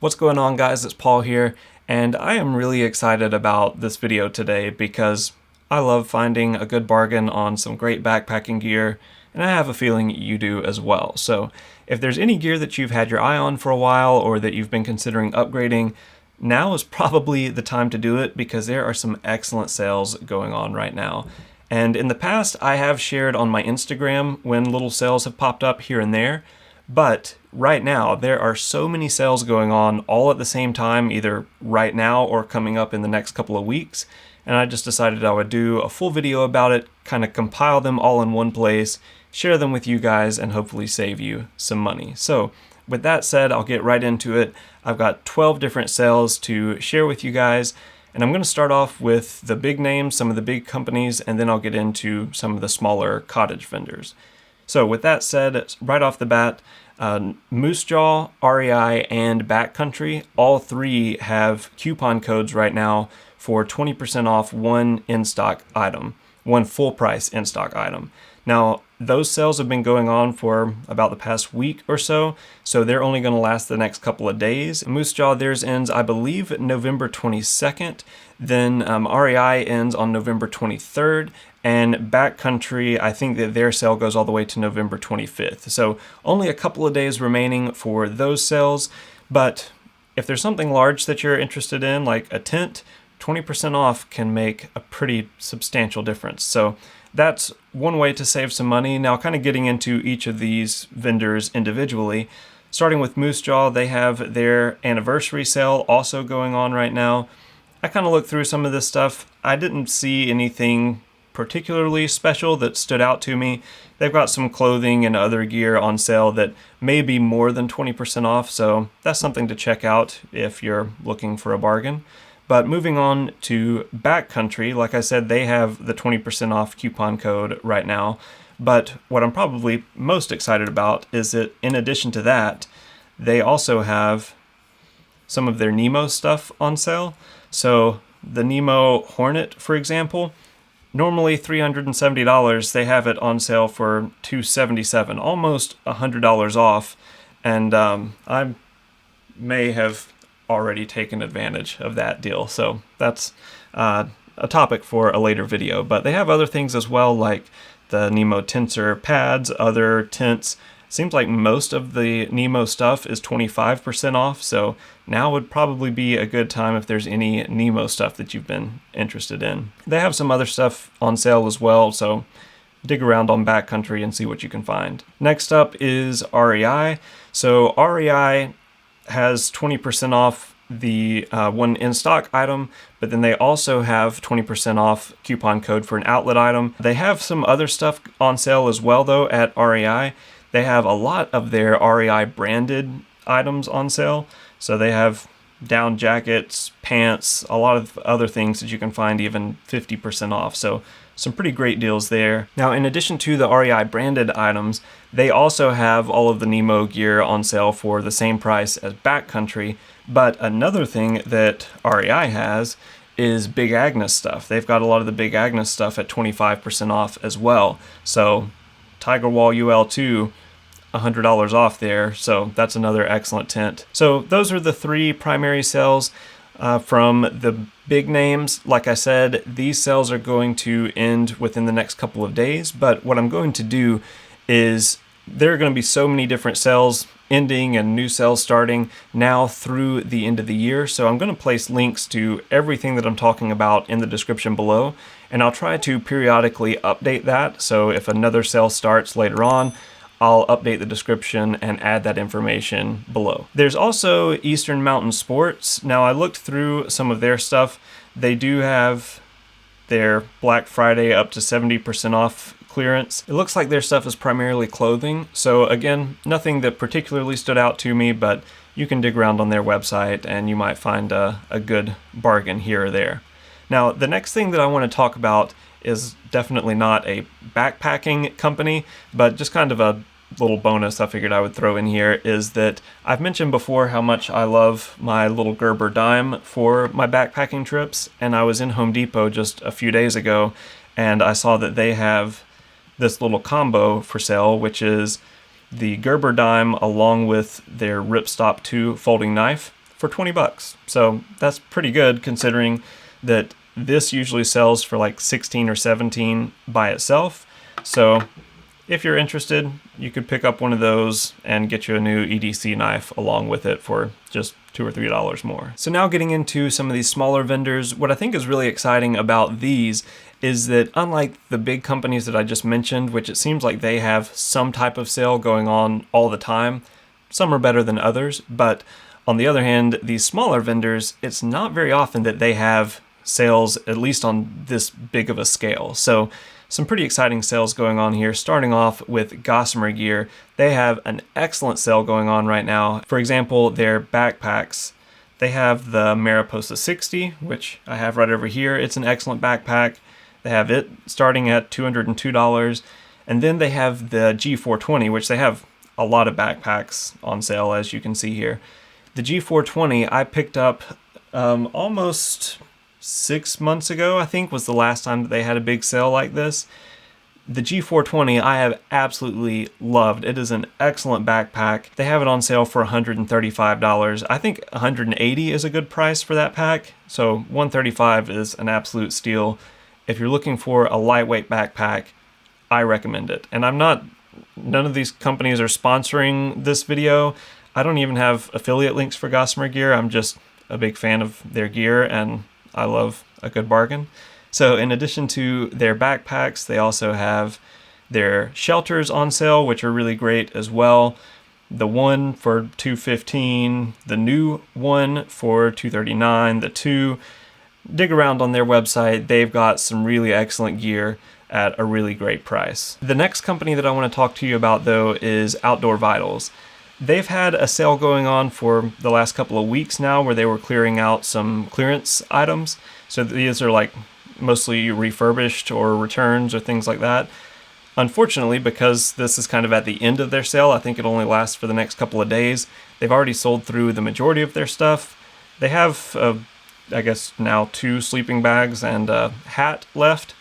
What's going on, guys? It's Paul here, and I am really excited about this video today because I love finding a good bargain on some great backpacking gear, and I have a feeling you do as well. So if there's any gear that you've had your eye on for a while or that you've been considering upgrading, now is probably the time to do it because there are some excellent sales going on right now. And in the past, I have shared on my Instagram when little sales have popped up here and there, but right now there are so many sales going on all at the same time, either right now or coming up in the next couple of weeks. And I just decided I would do a full video about it, kind of compile them all in one place, share them with you guys, and hopefully save you some money. So with that said, I'll get right into it. I've got 12 different sales to share with you guys. And I'm going to start off with the big names, some of the big companies, and then I'll get into some of the smaller cottage vendors. So with that said, right off the bat, Moose Jaw, REI, and Backcountry, all three have coupon codes right now for 20% off one in-stock item, one full-price in-stock item. Now, those sales have been going on for about the past week or so they're only going to last the next couple of days. Moose Jaw, theirs ends, I believe, November 22nd. Then REI ends on November 23rd. And Backcountry, I think that their sale goes all the way to November 25th. So only a couple of days remaining for those sales. But if there's something large that you're interested in, like a tent, 20% off can make a pretty substantial difference. So that's one way to save some money. Now, kind of getting into each of these vendors individually, starting with Moose Jaw, they have their anniversary sale also going on right now. I kind of looked through some of this stuff. I didn't see anything particularly special that stood out to me. They've got some clothing and other gear on sale that may be more than 20% off, so that's something to check out if you're looking for a bargain. But moving on to Backcountry, like I said, they have the 20% off coupon code right now. But what I'm probably most excited about is that in addition to that, they also have some of their Nemo stuff on sale. So the Nemo Hornet, for example, normally $370, they have it on sale for $277, almost $100 off. And I may have already taken advantage of that deal. So that's a topic for a later video. But they have other things as well, like the Nemo tensor pads, other tents. Seems like most of the Nemo stuff is 25% off, so now would probably be a good time if there's any Nemo stuff that you've been interested in. They have some other stuff on sale as well, so dig around on Backcountry and see what you can find. Next up is REI. So REI has 20% off the one in-stock item, but then they also have 20% off coupon code for an outlet item. They have some other stuff on sale as well, though, at REI. They have a lot of their REI branded items on sale. So they have down jackets, pants, a lot of other things that you can find even 50% off. So some pretty great deals there. Now, in addition to the REI branded items, they also have all of the Nemo gear on sale for the same price as Backcountry. But another thing that REI has is Big Agnes stuff. They've got a lot of the Big Agnes stuff at 25% off as well. So Tiger Wall UL2, $100 off there, so that's another excellent tent. So those are the three primary sales from the big names. Like I said, these sales are going to end within the next couple of days, but what I'm going to do is there are going to be so many different sales ending and new sales starting now through the end of the year. So I'm going to place links to everything that I'm talking about in the description below, and I'll try to periodically update that. So if another sale starts later on, I'll update the description and add that information below. There's also Eastern Mountain Sports. Now, I looked through some of their stuff. They do have their Black Friday up to 70% off clearance. It looks like their stuff is primarily clothing. So again, nothing that particularly stood out to me, but you can dig around on their website and you might find a good bargain here or there. Now, the next thing that I want to talk about is definitely not a backpacking company, but just kind of a little bonus I figured I would throw in here is that I've mentioned before how much I love my little Gerber dime for my backpacking trips, and I was in Home Depot just a few days ago and I saw that they have this little combo for sale, which is the Gerber dime along with their ripstop 2 folding knife for 20 bucks. So that's pretty good considering that this usually sells for like 16 or 17 by itself. So if you're interested, you could pick up one of those and get you a new EDC knife along with it for just $2 or $3 more. So now getting into some of these smaller vendors, what I think is really exciting about these is that unlike the big companies that I just mentioned, which it seems like they have some type of sale going on all the time, some are better than others, but on the other hand, these smaller vendors, it's not very often that they have sales, at least on this big of a scale. So some pretty exciting sales going on here, starting off with Gossamer Gear. They have an excellent sale going on right now. For example, their backpacks. They have the Mariposa 60, which I have right over here. It's an excellent backpack. They have it starting at $202. And then they have the G420, which they have a lot of backpacks on sale, as you can see here. The G420 I picked up almost 6 months ago, I think, was the last time that they had a big sale like this. The G420 I have absolutely loved. It is an excellent backpack. They have it on sale for $135. I think $180 is a good price for that pack. So $135 is an absolute steal. If you're looking for a lightweight backpack, I recommend it. And none of these companies are sponsoring this video. I don't even have affiliate links for Gossamer Gear. I'm just a big fan of their gear and I love a good bargain. So in addition to their backpacks, they also have their shelters on sale, which are really great as well. The one for $215, the new one for $239, the two. Dig around on their website. They've got some really excellent gear at a really great price. The next company that I want to talk to you about, though, is Outdoor Vitals. They've had a sale going on for the last couple of weeks now where they were clearing out some clearance items. So these are like mostly refurbished or returns or things like that. Unfortunately, because this is kind of at the end of their sale, I think it only lasts for the next couple of days. They've already sold through the majority of their stuff. They have, I guess, now 2 sleeping bags and a hat left.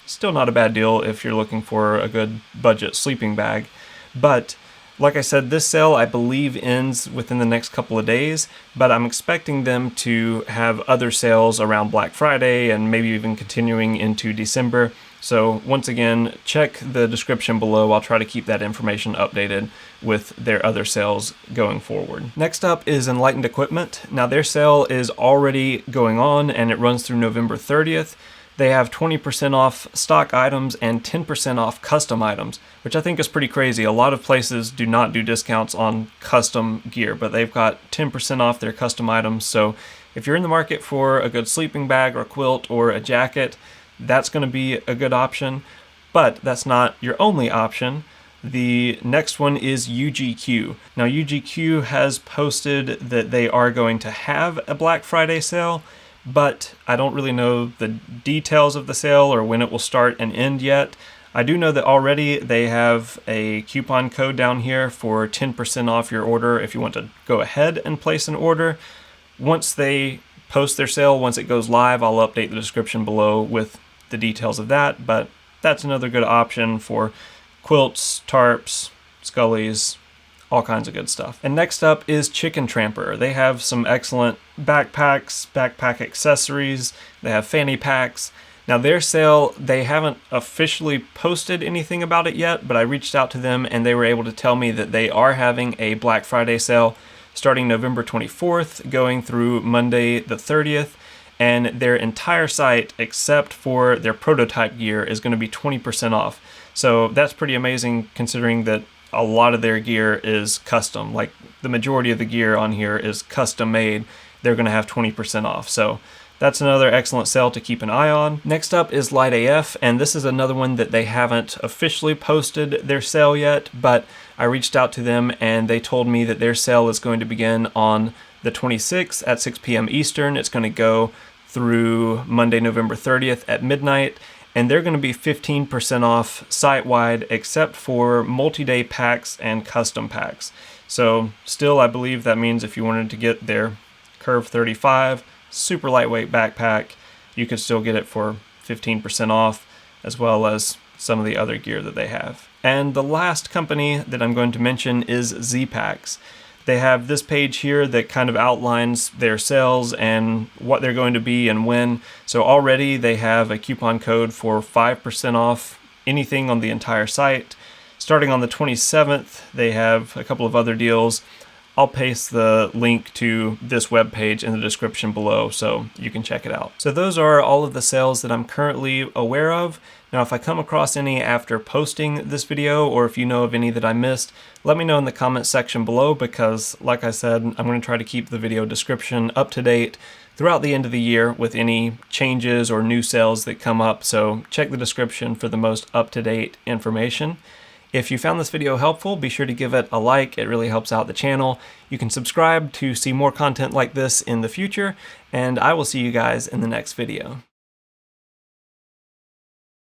Still not a bad deal if you're looking for a good budget sleeping bag. But like I said, this sale I believe ends within the next couple of days, but I'm expecting them to have other sales around Black Friday and maybe even continuing into December. So once again, check the description below. I'll try to keep that information updated with their other sales going forward. Next up is Enlightened Equipment. Now their sale is already going on and it runs through November 30th. They have 20% off stock items and 10% off custom items, which I think is pretty crazy. A lot of places do not do discounts on custom gear, but they've got 10% off their custom items. So if you're in the market for a good sleeping bag or quilt or a jacket, that's going to be a good option. But that's not your only option. The next one is UGQ. Now UGQ has posted that they are going to have a Black Friday sale, but I don't really know the details of the sale or when it will start and end yet. I do know that already they have a coupon code down here for 10% off your order if you want to go ahead and place an order. Once they post their sale, once it goes live, I'll update the description below with the details of that, but that's another good option for quilts, tarps, scullies, all kinds of good stuff. And next up is Tramper. They have some excellent backpacks, backpack accessories. They have fanny packs. Now their sale, they haven't officially posted anything about it yet, but I reached out to them and they were able to tell me that they are having a Black Friday sale starting November 24th, going through Monday the 30th. And their entire site, except for their prototype gear, is going to be 20% off. So that's pretty amazing considering that a lot of their gear is custom. Like the majority of the gear on here is custom made. They're going to have 20% off. So that's another excellent sale to keep an eye on. Next up is Light AF, and this is another one that they haven't officially posted their sale yet, but I reached out to them and they told me that their sale is going to begin on the 26th at 6 p.m. Eastern. It's going to go through Monday, November 30th at midnight. And they're going to be 15% off site-wide except for multi-day packs and custom packs. So still, I believe that means if you wanted to get their Curve 35 super lightweight backpack, you could still get it for 15% off, as well as some of the other gear that they have. And the last company that I'm going to mention is ZPAX. They have this page here that kind of outlines their sales and what they're going to be and when. So already they have a coupon code for 5% off anything on the entire site. Starting on the 27th, they have a couple of other deals. I'll paste the link to this webpage in the description below so you can check it out. So those are all of the sales that I'm currently aware of. Now, if I come across any after posting this video, or if you know of any that I missed, let me know in the comments section below, because like I said, I'm going to try to keep the video description up to date throughout the end of the year with any changes or new sales that come up. So check the description for the most up-to-date information. If you found this video helpful, be sure to give it a like. It really helps out the channel. You can subscribe to see more content like this in the future, and I will see you guys in the next video.